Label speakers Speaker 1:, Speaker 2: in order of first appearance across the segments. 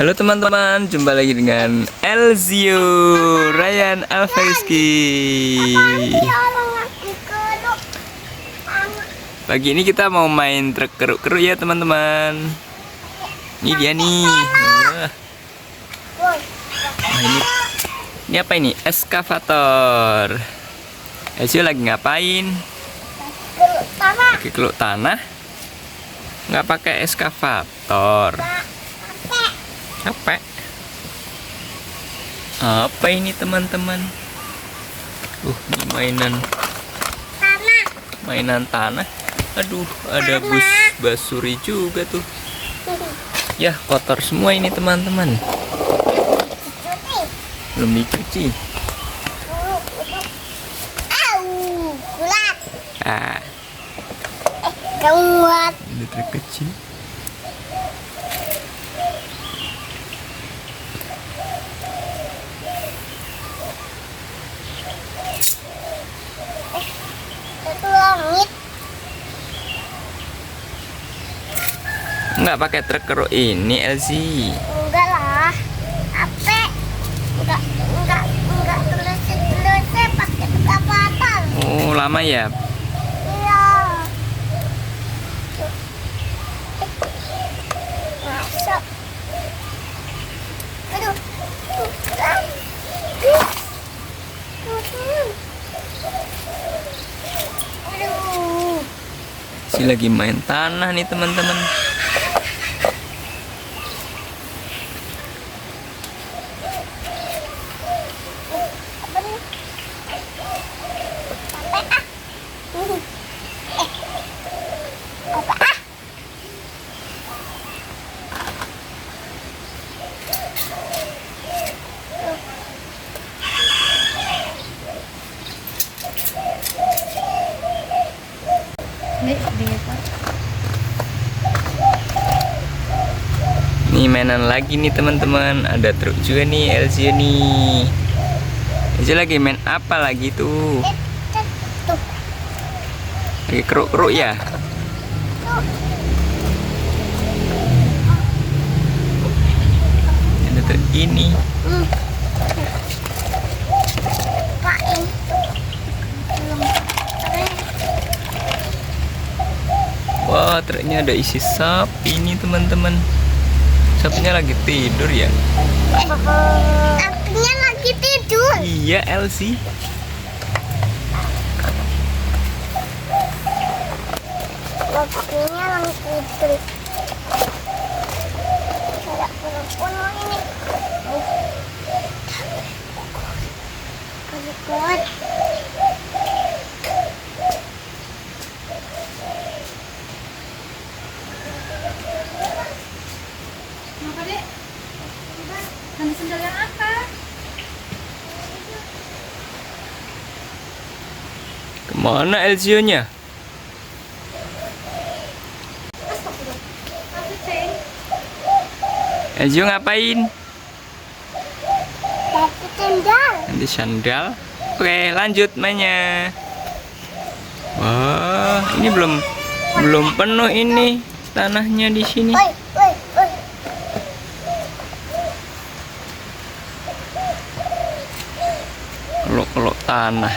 Speaker 1: Halo teman-teman, jumpa lagi dengan Elzio Ryan Alfariski. Pagi ini kita mau main truk keruk-keruk ya teman-teman. Ini dia nih. Nah, ini apa ini? Eskavator. Elzio lagi ngapain? Lagi keruk tanah. Nggak pakai eskavator. Capek. Apa ini teman-teman? Ini mainan tanah. Aduh, ada bus basuri juga tuh. Ya, kotor semua ini teman-teman. Belum dicuci.
Speaker 2: Kuat.
Speaker 1: Ini truk kecil.
Speaker 2: Itu langit.
Speaker 1: Nggak pakai truk keruk ini, Elsie.
Speaker 2: Enggak lah. Apa? Enggak tulis pakai eskavator.
Speaker 1: Oh, lama ya.
Speaker 2: Iya. Masuk. Aduh. Aduh.
Speaker 1: Si lagi main tanah nih teman-teman.
Speaker 2: Apa nih? Apa ah?
Speaker 1: Nih mainan lagi nih teman-teman. Ada truk juga nih Elsie nih. Elsie lagi main apa lagi tuh?
Speaker 2: Tuh.
Speaker 1: Lagi keruk-keruk ya? Ada truk ini.
Speaker 2: Pakai.
Speaker 1: Wah, truknya ada isi sapi nih teman-teman. Sapinya lagi tidur ya?
Speaker 2: Apinya lagi tidur.
Speaker 1: Iya, Elsie.
Speaker 2: Apinya lagi tidur. Tidak penuh ini. Kuat.
Speaker 3: Kenapa, Dek? Ganti sendal yang apa?
Speaker 1: Kemana Elzio-nya?
Speaker 3: Apa, Ceng?
Speaker 1: Elzio ngapain?
Speaker 2: Ganti sendal.
Speaker 1: Ganti sandal. Oke, lanjut mainnya. Wah, ini belum penuh ini tanahnya di sini.
Speaker 2: Oi.
Speaker 1: Kelok-kelok tanah.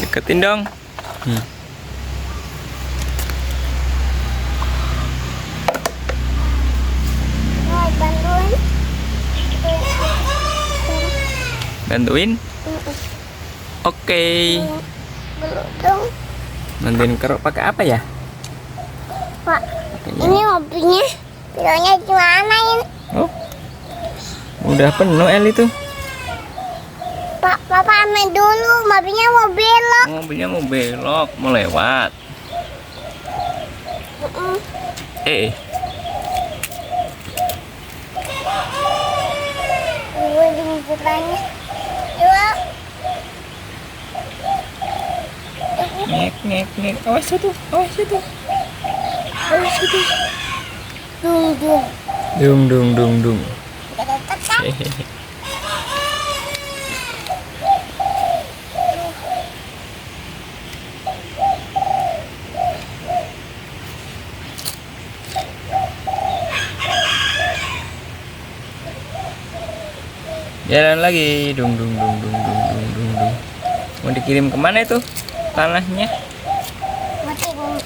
Speaker 1: Deketin dong.
Speaker 2: Mau bantuin?
Speaker 1: Bantuin? Oke.
Speaker 2: Belum dong,
Speaker 1: Bantuin keruk pakai apa ya?
Speaker 2: Pak. Ini mobilnya. Pilotnya gimana ini?
Speaker 1: Oh. Udah penuh El itu.
Speaker 2: Pak, Papa ambil dulu. Mobilnya mau belok.
Speaker 1: Mobilnya mau belok, mau lewat.
Speaker 2: Gue jemputannya. Dua.
Speaker 1: Ngek. Awas itu. Dung.
Speaker 2: Deket kan?
Speaker 1: Hehehe. Jalan lagi, dung dung dung dung dung dung dung dung. Mau dikirim kemana itu tanahnya?
Speaker 2: Mati bung.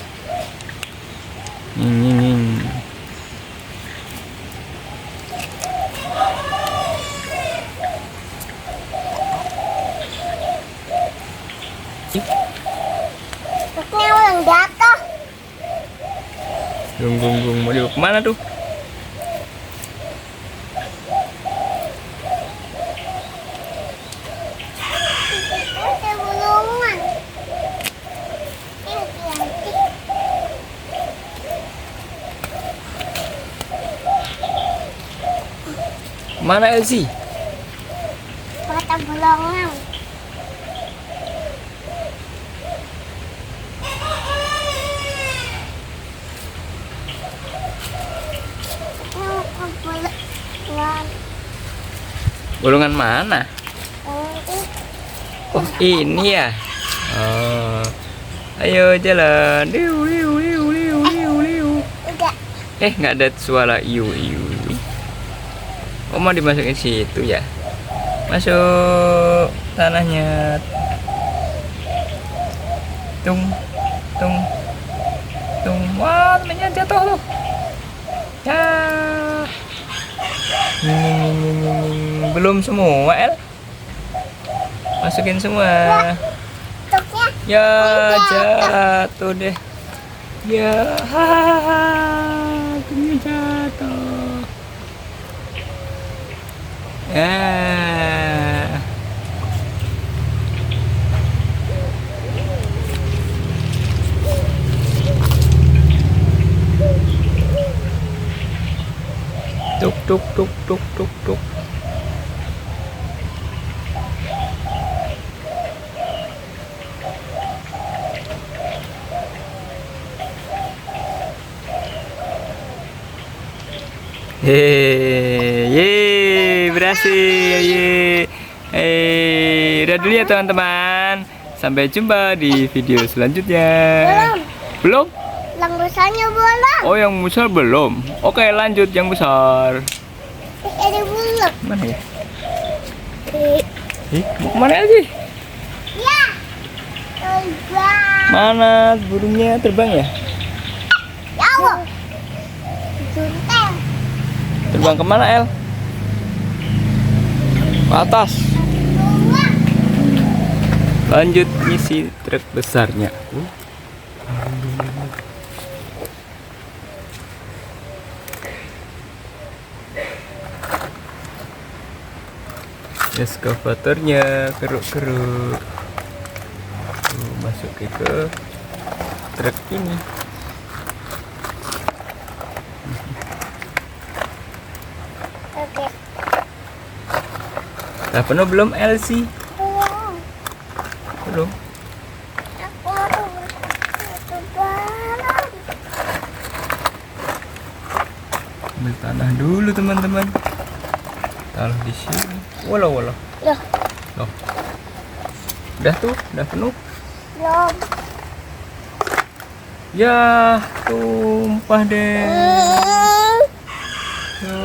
Speaker 1: Nying.
Speaker 2: Truknya ulang jatuh.
Speaker 1: Dung dung dung. Mau dibawa kemana tuh?
Speaker 2: Ada bulungan. Hati-hati.
Speaker 1: Mana Elsie?
Speaker 2: Ada bulungan. Bulungan.
Speaker 1: Golongan mana? Oh ini ya. Oh, ayo jalan. Liu liu liu liu liu liu.
Speaker 2: Udah.
Speaker 1: Nggak ada suara iu iu. Oh mau dimasukin situ ya? Masuk tanahnya. Tung tung tung. Wah temennya jatuh tuh. Ya. Belum semua El. Masukin semua.
Speaker 2: Truknya
Speaker 1: Ya jatuh deh. Ya hahaha, truknya jatuh. Ya. Tuk tuk tuk tuk tuk tuk. Yeay, berhasil. Udah dulu ya teman-teman. Sampai jumpa di video selanjutnya. Belum?
Speaker 2: Yang besarnya bolong.
Speaker 1: Oh, yang besar belum. Oke, lanjut yang besar.
Speaker 2: Ada bulung.
Speaker 1: Mana ya? Mau kemana sih?
Speaker 2: Ya. Terbang.
Speaker 1: Mana burungnya terbang ya?
Speaker 2: Jauh. Junteng.
Speaker 1: Terbang kemana El? Ke atas. Lanjut misi truk besarnya. Eskavatornya keruk-keruk. Masuk ke truk ini.
Speaker 2: Oke.
Speaker 1: Udah penuh belum Elsie? Belum.
Speaker 2: Aku mau terbang.
Speaker 1: Ambil tanah dulu teman-teman. Taruh di sini. Walau.
Speaker 2: Loh,
Speaker 1: Loh. Udah tuh, udah penuh.
Speaker 2: belum.
Speaker 1: Ya, tumpah deh. Ya,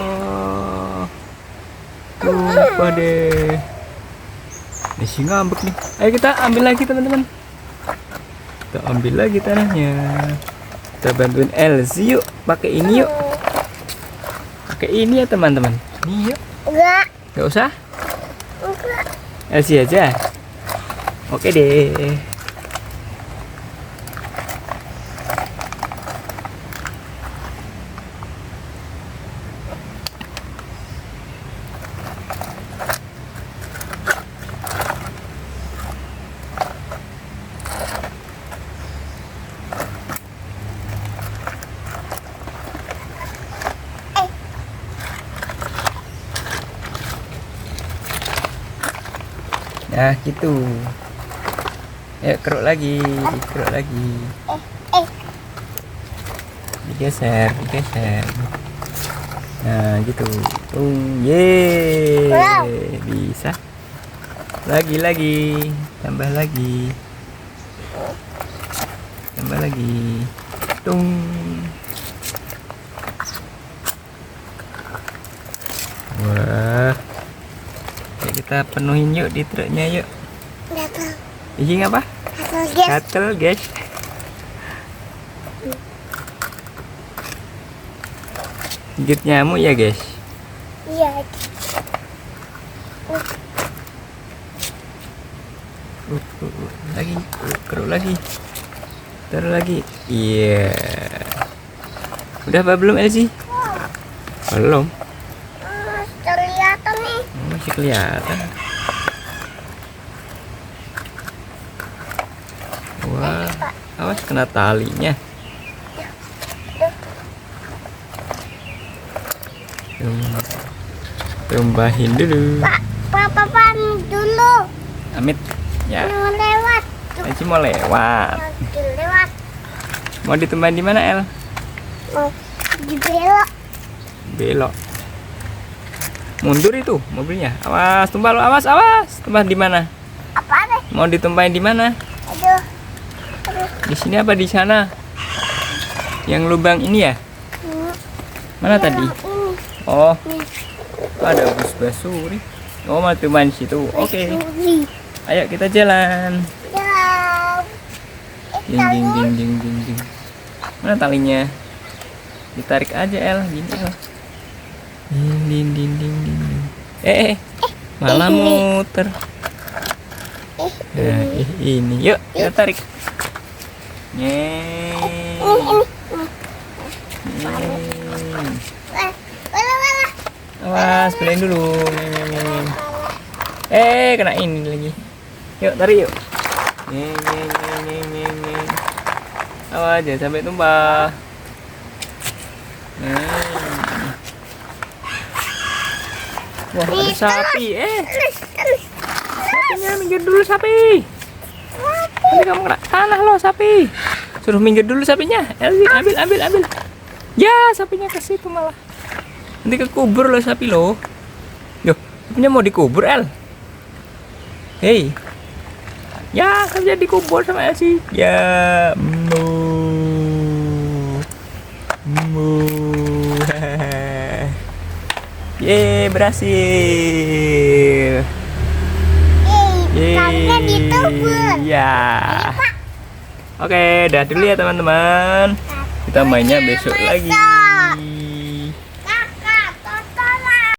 Speaker 1: tumpah deh. Ini sih ngambek nih. Ayo kita ambil lagi teman-teman. Kita ambil lagi tanahnya. Kita bantuin Elsie yuk. Pakai ini yuk. Pakai ini ya teman-teman. Ini yuk.
Speaker 2: Enggak.
Speaker 1: Gak usah.
Speaker 2: Enggak.
Speaker 1: Elsie aja. Oke deh. Nah gitu. Ayo keruk lagi, keruk lagi. Digeser. Nah gitu. Yeay.
Speaker 2: Wow.
Speaker 1: Bisa. Lagi. Tambah lagi. Tung. Wah. Kita penuhin yuk di truknya yuk.
Speaker 2: Gatel.
Speaker 1: Ini apa?
Speaker 2: Gatel, guys.
Speaker 1: Gatel guys. Gigit nyamuk ya guys.
Speaker 2: Iya.
Speaker 1: Lagi, keruk lagi. Taruh lagi. Iya. Udah apa belum Elsie? Belum.
Speaker 2: Kelihatan nih.
Speaker 1: Masih kelihatan. Wah, awas kena talinya. Tumbahin dulu.
Speaker 2: Papa dulu.
Speaker 1: Amit. Ya,
Speaker 2: Mau lewat.
Speaker 1: Elsie mau lewat.
Speaker 2: Lewat.
Speaker 1: Mau ditumbahin di mana El?
Speaker 2: Mau dibelok.
Speaker 1: Belok. Mundur itu mobilnya. Awas, tumpah lo. Awas, awas. Tumpah di mana?
Speaker 2: Apa deh?
Speaker 1: Mau ditumpahin di mana?
Speaker 2: Aduh.
Speaker 1: Di sini apa di sana? Yang lubang ini ya? Mana tadi?
Speaker 2: Ini.
Speaker 1: Oh, ada bus basuri. Oh, mau tumpahin di situ. Oke.
Speaker 2: Suri.
Speaker 1: Ayo kita jalan.
Speaker 2: Ya.
Speaker 1: Ding ding ding ding ding ding. Mana talinya? Ditarik aja El, gini El. Ding ding ding ding ding. Malah muter. Nah, ini. Yuk, kita tarik. Nyeng. Nyeng.
Speaker 2: Wala.
Speaker 1: Awas, belain dulu. Nyeng, nyeng, nyeng. Kena ini lagi. Yuk, tarik yuk. Nyeng, nyeng, nyeng, nyeng, nyeng, nyeng. Awas, jangan sampai tumpah. Wah, ada sapi. Sapinya minggir dulu sapi. Nanti kamu kena tanah loh sapi. Suruh minggir dulu sapinya. Elsie, ambil. Ya, sapinya ke situ malah. Nanti kekubur loh sapi loh. Yo, sapinya mau dikubur El. Hei. Ya, sapinya dikubur sama Elsie. Ya, mu. Yeay, berhasil.
Speaker 2: Sapinya ditubur.
Speaker 1: Ya. Oke, dah dulu ya teman-teman. Kita mainnya besok lagi.